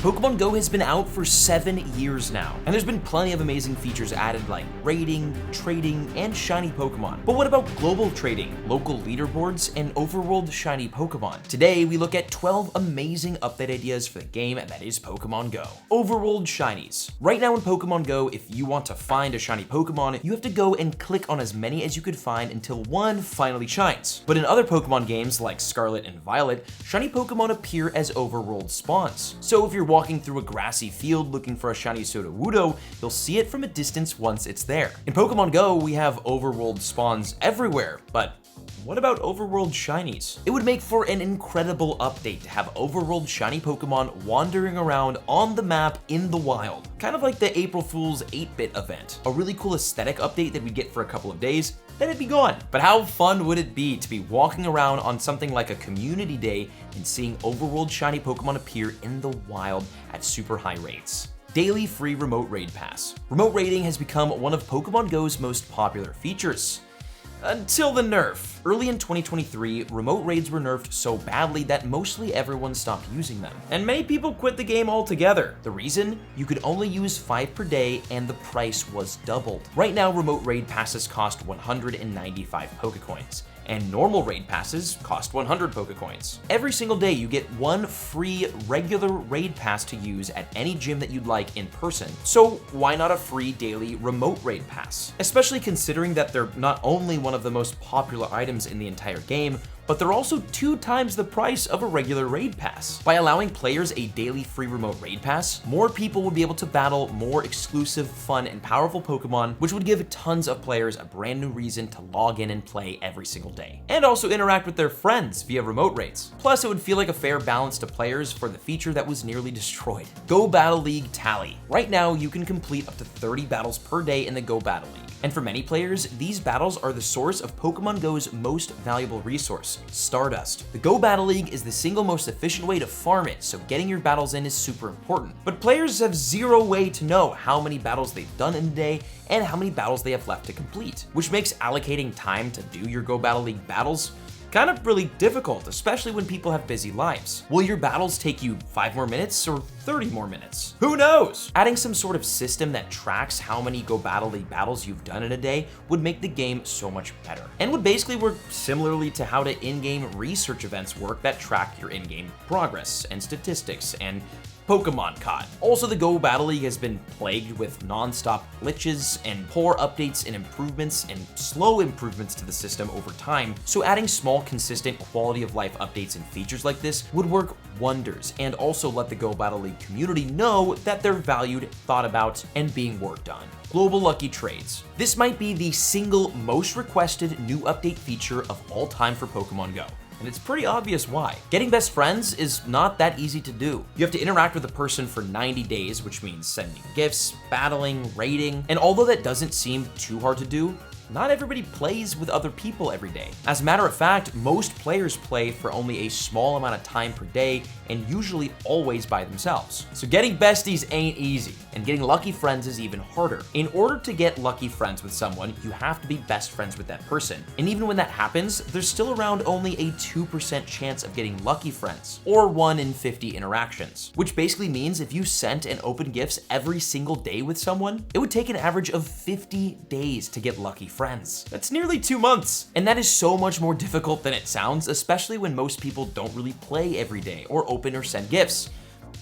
Pokemon Go has been out for 7 years now, and there's been plenty of amazing features added like raiding, trading, and shiny Pokemon. But what about global trading, local leaderboards, and overworld shiny Pokemon? Today, we look at 12 amazing update ideas for the game that is Pokemon Go. Overworld shinies. Right now in Pokemon Go, if you want to find a shiny Pokemon, you have to go and click on as many as you could find until one finally shines. But in other Pokemon games like Scarlet and Violet, shiny Pokemon appear as overworld spawns. So if you're walking through a grassy field looking for a shiny Sudowoodo, you'll see it from a distance once it's there. In Pokemon Go, we have overworld spawns everywhere, but what about overworld shinies? It would make for an incredible update to have overworld shiny Pokemon wandering around on the map in the wild. Kind of like the April Fool's 8-bit event. A really cool aesthetic update that we'd get for a couple of days, then it'd be gone. But how fun would it be to be walking around on something like a community day and seeing overworld shiny Pokemon appear in the wild at super high rates? Daily free remote raid pass. Remote raiding has become one of Pokemon Go's most popular features. Until the nerf. Early in 2023, remote raids were nerfed so badly that mostly everyone stopped using them. And many people quit the game altogether. The reason? You could only use 5 per day and the price was doubled. Right now, remote raid passes cost 195 Pokecoins. And normal raid passes cost 100 Pokecoins. Every single day you get one free regular raid pass to use at any gym that you'd like in person. So why not a free daily remote raid pass? Especially considering that they're not only one of the most popular items in the entire game, but they're also 2 times the price of a regular raid pass. By allowing players a daily free remote raid pass, more people will be able to battle more exclusive, fun, and powerful Pokemon, which would give tons of players a brand new reason to log in and play every single day. And also interact with their friends via remote raids. Plus, it would feel like a fair balance to players for the feature that was nearly destroyed. Go Battle League Tally. Right now, you can complete up to 30 battles per day in the Go Battle League. And for many players, these battles are the source of Pokemon Go's most valuable resource, Stardust. The Go Battle League is the single most efficient way to farm it, so getting your battles in is super important. But players have zero way to know how many battles they've done in a day and how many battles they have left to complete, which makes allocating time to do your Go Battle League battles kind of really difficult, especially when people have busy lives. Will your battles take you 5 more minutes or 30 more minutes? Who knows? Adding some sort of system that tracks how many Go Battle League battles you've done in a day would make the game so much better, and would basically work similarly to how the in-game research events work that track your in-game progress and statistics and Pokemon caught. Also, the Go Battle League has been plagued with non-stop glitches and poor updates and improvements and slow improvements to the system over time, so adding small, consistent quality of life updates and features like this would work wonders, and also let the Go Battle League community know that they're valued, thought about, and being worked on. Global Lucky Trades. This might be the single most requested new update feature of all time for Pokemon Go. And it's pretty obvious why. Getting best friends is not that easy to do. You have to interact with a person for 90 days, which means sending gifts, battling, raiding, and although that doesn't seem too hard to do, not everybody plays with other people every day. As a matter of fact, most players play for only a small amount of time per day and usually always by themselves. So getting besties ain't easy, and getting lucky friends is even harder. In order to get lucky friends with someone, you have to be best friends with that person. And even when that happens, there's still around only a 2% chance of getting lucky friends, or 1 in 50 interactions, which basically means if you sent and opened gifts every single day with someone, it would take an average of 50 days to get lucky friends. That's nearly 2 months. And that is so much more difficult than it sounds, especially when most people don't really play every day or open or send gifts.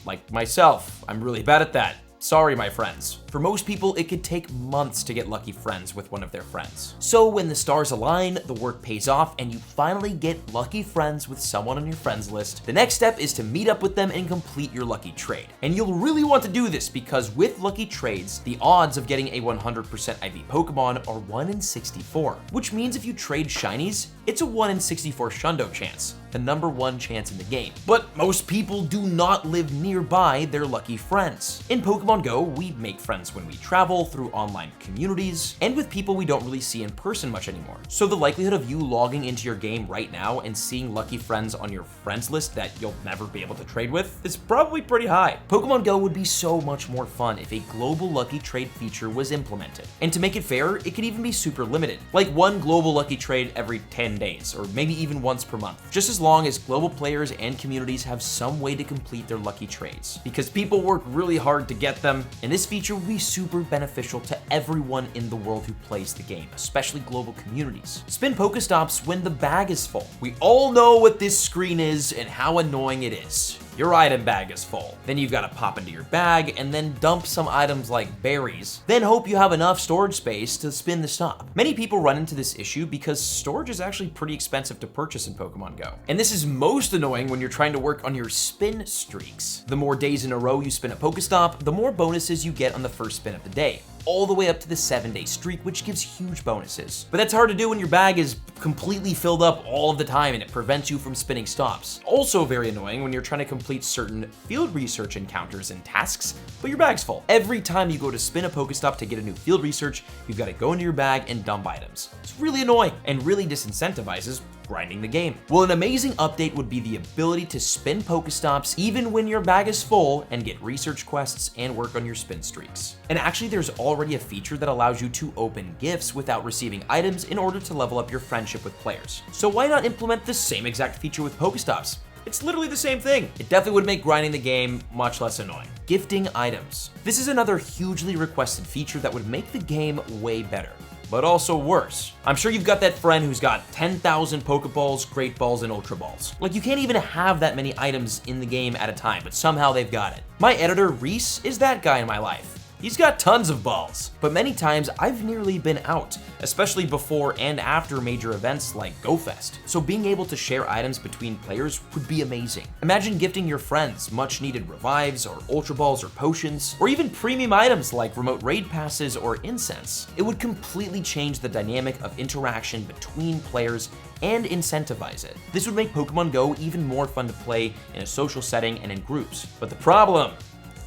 Like myself, I'm really bad at that. Sorry, my friends. For most people, it could take months to get lucky friends with one of their friends. So when the stars align, the work pays off, and you finally get lucky friends with someone on your friends list, the next step is to meet up with them and complete your lucky trade. And you'll really want to do this because with lucky trades, the odds of getting a 100% IV Pokemon are 1 in 64, which means if you trade shinies, it's a 1 in 64 Shundo chance, the #1 chance in the game. But most people do not live nearby their lucky friends. In Pokemon Go, we make friends when we travel through online communities and with people we don't really see in person much anymore. So the likelihood of you logging into your game right now and seeing lucky friends on your friends list that you'll never be able to trade with is probably pretty high. Pokemon Go would be so much more fun if a global lucky trade feature was implemented. And to make it fair, it could even be super limited, like 1 global lucky trade every 10 days, or maybe even once per month. Just as as long as global players and communities have some way to complete their lucky trades, because people work really hard to get them, and this feature will be super beneficial to everyone in the world who plays the game, especially global communities. Spin Pokestops when the bag is full. We all know what this screen is and how annoying it is. Your item bag is full. Then you've got to pop into your bag and then dump some items like berries. Then hope you have enough storage space to spin the stop. Many people run into this issue because storage is actually pretty expensive to purchase in Pokemon Go. And this is most annoying when you're trying to work on your spin streaks. The more days in a row you spin a Pokestop, the more bonuses you get on the first spin of the day, all the way up to the 7-day streak, which gives huge bonuses. But that's hard to do when your bag is completely filled up all of the time and it prevents you from spinning stops. Also very annoying when you're trying to complete certain field research encounters and tasks, but your bag's full. Every time you go to spin a Pokestop to get a new field research, you've got to go into your bag and dump items. It's really annoying and really disincentivizes grinding the game. Well, an amazing update would be the ability to spin Pokestops even when your bag is full and get research quests and work on your spin streaks. And actually, there's already a feature that allows you to open gifts without receiving items in order to level up your friendship with players. So why not implement the same exact feature with Pokestops? It's literally the same thing. It definitely would make grinding the game much less annoying. Gifting items. This is another hugely requested feature that would make the game way better, but also worse. I'm sure you've got that friend who's got 10,000 Pokeballs, Great Balls, and Ultra Balls. Like, you can't even have that many items in the game at a time, but somehow they've got it. My editor, Reese, is that guy in my life. He's got tons of balls, but many times I've nearly been out, especially before and after major events like GoFest. So being able to share items between players would be amazing. Imagine gifting your friends much needed revives or Ultra Balls or potions, or even premium items like remote raid passes or incense. It would completely change the dynamic of interaction between players and incentivize it. This would make Pokemon Go even more fun to play in a social setting and in groups. But the problem: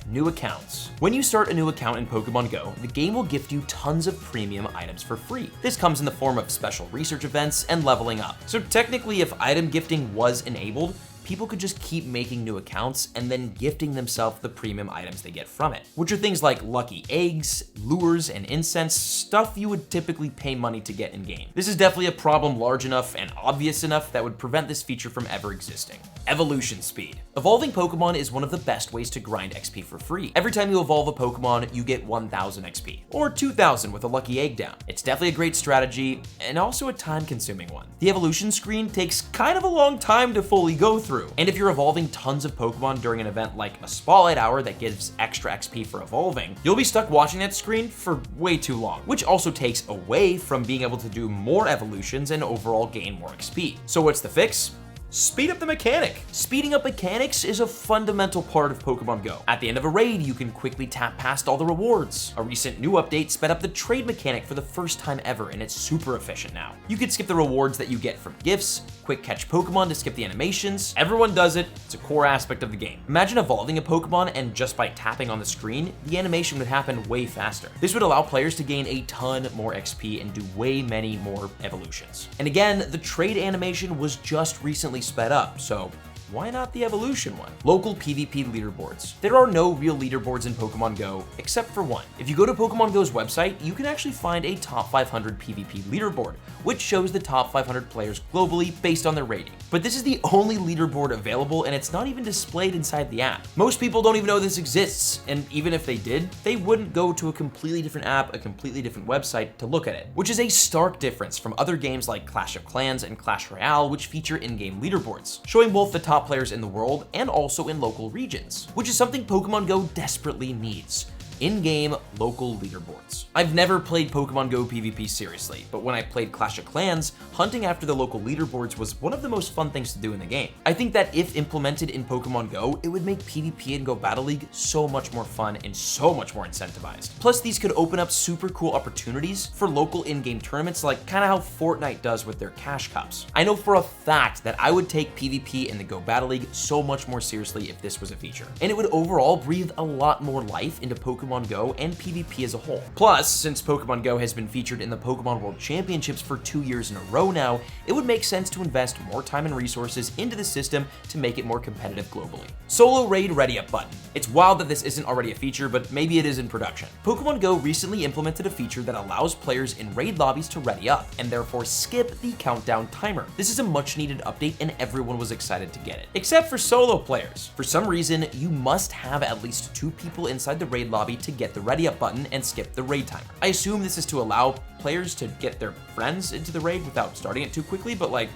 new accounts. When you start a new account in Pokemon Go, the game will gift you tons of premium items for free. This comes in the form of special research events and leveling up. So technically, if item gifting was enabled, people could just keep making new accounts and then gifting themselves the premium items they get from it, which are things like lucky eggs, lures, and incense, stuff you would typically pay money to get in-game. This is definitely a problem large enough and obvious enough that would prevent this feature from ever existing. Evolution speed. Evolving Pokemon is one of the best ways to grind XP for free. Every time you evolve a Pokemon, you get 1,000 XP, or 2,000 with a lucky egg down. It's definitely a great strategy, and also a time-consuming one. The evolution screen takes kind of a long time to fully go through, and if you're evolving tons of Pokemon during an event like a Spotlight Hour that gives extra XP for evolving, you'll be stuck watching that screen for way too long, which also takes away from being able to do more evolutions and overall gain more XP. So what's the fix? Speed up the mechanic. Speeding up mechanics is a fundamental part of Pokemon Go. At the end of a raid, you can quickly tap past all the rewards. A recent new update sped up the trade mechanic for the first time ever, and it's super efficient now. You can skip the rewards that you get from gifts, quick catch Pokemon to skip the animations. Everyone does it. It's a core aspect of the game. Imagine evolving a Pokemon and just by tapping on the screen, the animation would happen way faster. This would allow players to gain a ton more XP and do way many more evolutions. And again, the trade animation was just recently sped up, so why not the evolution one? Local PvP leaderboards. There are no real leaderboards in Pokemon Go, except for one. If you go to Pokemon Go's website, you can actually find a top 500 PvP leaderboard, which shows the top 500 players globally based on their rating. But this is the only leaderboard available, and it's not even displayed inside the app. Most people don't even know this exists, and even if they did, they wouldn't go to a completely different app, a completely different website to look at it, which is a stark difference from other games like Clash of Clans and Clash Royale, which feature in-game leaderboards, showing both the top players in the world and also in local regions, which is something Pokemon Go desperately needs. In-game local leaderboards. I've never played Pokemon Go PvP seriously, but when I played Clash of Clans, hunting after the local leaderboards was one of the most fun things to do in the game. I think that if implemented in Pokemon Go, it would make PvP in Go Battle League so much more fun and so much more incentivized. Plus, these could open up super cool opportunities for local in-game tournaments, like kind of how Fortnite does with their Cash Cups. I know for a fact that I would take PvP in the Go Battle League so much more seriously if this was a feature. And it would overall breathe a lot more life into Pokemon Pokemon Go and PvP as a whole. Plus, since Pokemon Go has been featured in the Pokemon World Championships for 2 years in a row now, it would make sense to invest more time and resources into the system to make it more competitive globally. Solo Raid Ready Up button. It's wild that this isn't already a feature, but maybe it is in production. Pokemon Go recently implemented a feature that allows players in raid lobbies to ready up, and therefore skip the countdown timer. This is a much needed update and everyone was excited to get it. Except for solo players. For some reason, you must have at least 2 people inside the raid lobby to get the ready up button and skip the raid timer. I assume this is to allow players to get their friends into the raid without starting it too quickly, but like,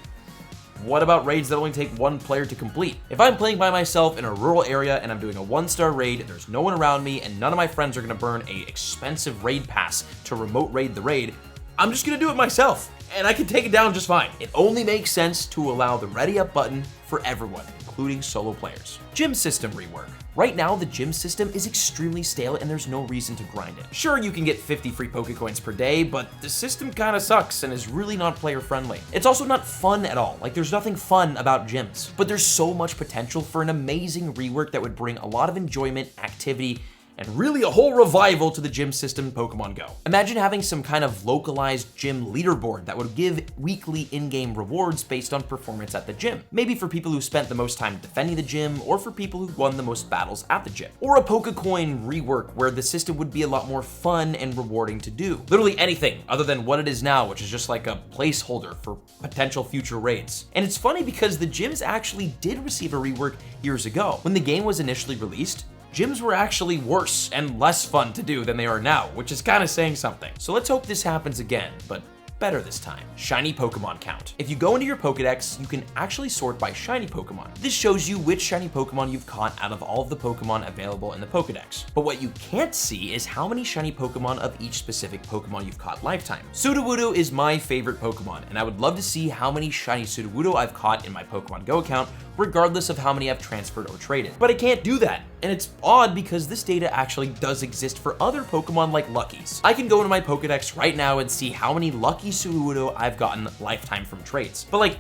what about raids that only take 1 player to complete? If I'm playing by myself in a rural area and I'm doing a 1-star raid, there's no one around me, and none of my friends are gonna burn a expensive raid pass to remote raid the raid, I'm just gonna do it myself, and I can take it down just fine. It only makes sense to allow the ready up button for everyone, including solo players. Gym system rework. Right now, the gym system is extremely stale and there's no reason to grind it. Sure, you can get 50 free Pokecoins per day, but the system kinda sucks and is really not player friendly. It's also not fun at all. Like, there's nothing fun about gyms. But there's so much potential for an amazing rework that would bring a lot of enjoyment, activity, and really a whole revival to the gym system in Pokemon Go. Imagine having some kind of localized gym leaderboard that would give weekly in-game rewards based on performance at the gym. Maybe for people who spent the most time defending the gym, or for people who won the most battles at the gym. Or a Pokecoin rework where the system would be a lot more fun and rewarding to do. Literally anything other than what it is now, which is just like a placeholder for potential future raids. And it's funny because the gyms actually did receive a rework years ago. When the game was initially released, gyms were actually worse and less fun to do than they are now, which is kind of saying something. So let's hope this happens again, but better this time. Shiny Pokemon count. If you go into your Pokedex, you can actually sort by shiny Pokemon. This shows you which shiny Pokemon you've caught out of all of the Pokemon available in the Pokedex. But what you can't see is how many shiny Pokemon of each specific Pokemon you've caught lifetime. Sudowoodo is my favorite Pokemon, and I would love to see how many shiny Sudowoodo I've caught in my Pokemon Go account, regardless of how many I've transferred or traded. But I can't do that, and it's odd because this data actually does exist for other Pokemon like Luckies. I can go into my Pokedex right now and see how many Lucky Sudowoodo I've gotten lifetime from trades. But like,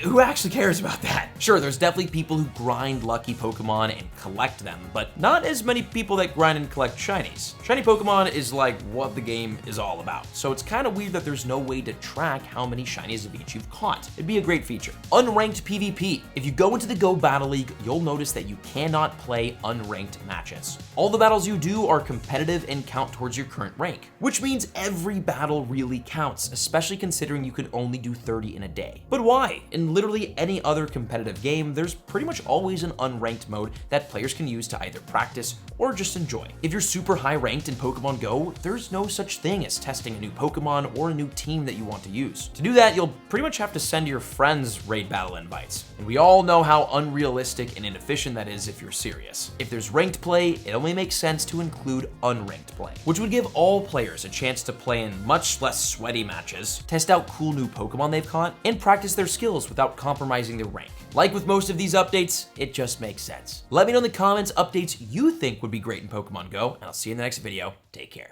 who actually cares about that? Sure, there's definitely people who grind lucky Pokemon and collect them, but not as many people that grind and collect shinies. Shiny Pokemon is like what the game is all about, so it's kind of weird that there's no way to track how many shinies of each you've caught. It'd be a great feature. Unranked PvP. If you go into the Go Battle League, you'll notice that you cannot play unranked matches. All the battles you do are competitive and count towards your current rank, which means every battle really counts, especially considering you could only do 30 in a day. But why? In literally any other competitive game, there's pretty much always an unranked mode that players can use to either practice or just enjoy. If you're super high ranked in Pokemon Go, there's no such thing as testing a new Pokemon or a new team that you want to use. To do that, you'll pretty much have to send your friends raid battle invites. And we all know how unrealistic and inefficient that is if you're serious. If there's ranked play, it only makes sense to include unranked play, which would give all players a chance to play in much less sweaty matches, test out cool new Pokemon they've caught, and practice their skills without compromising their rank. Like with most of these updates, it just makes sense. Let me know in the comments updates you think would be great in Pokemon Go, and I'll see you in the next video. Take care.